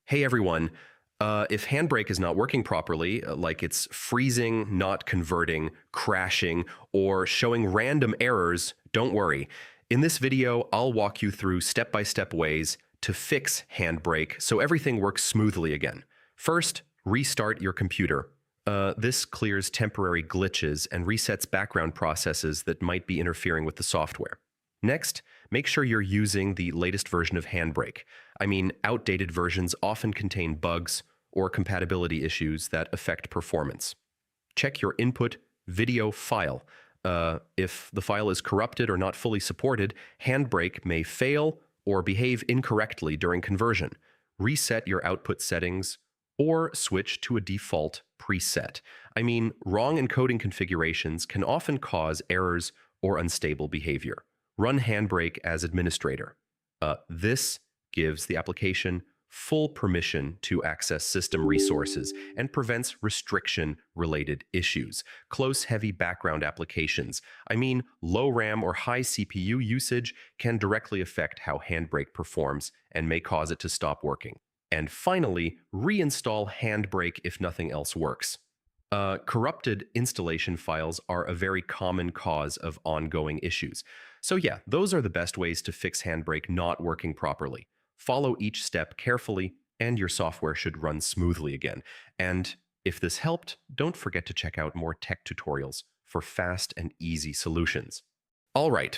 Hey everyone, if HandBrake is not working properly, like it's freezing, not converting, crashing, or showing random errors, don't worry. In this video, I'll walk you through step-by-step ways to fix HandBrake so everything works smoothly again. First, restart your computer. This clears temporary glitches and resets background processes that might be interfering with the software. Next, make sure you're using the latest version of HandBrake. Outdated versions often contain bugs or compatibility issues that affect performance. Check your input video file. If the file is corrupted or not fully supported, HandBrake may fail or behave incorrectly during conversion. Reset your output settings or switch to a default preset. Wrong encoding configurations can often cause errors or unstable behavior. Run HandBrake as administrator. This gives the application full permission to access system resources and prevents restriction-related issues. Close heavy background applications, low RAM or high CPU usage, can directly affect how HandBrake performs and may cause it to stop working. And finally, reinstall HandBrake if nothing else works. Corrupted installation files are a very common cause of ongoing issues. So yeah, those are the best ways to fix HandBrake not working properly. Follow each step carefully, and your software should run smoothly again. And if this helped, don't forget to check out more tech tutorials for fast and easy solutions. All right,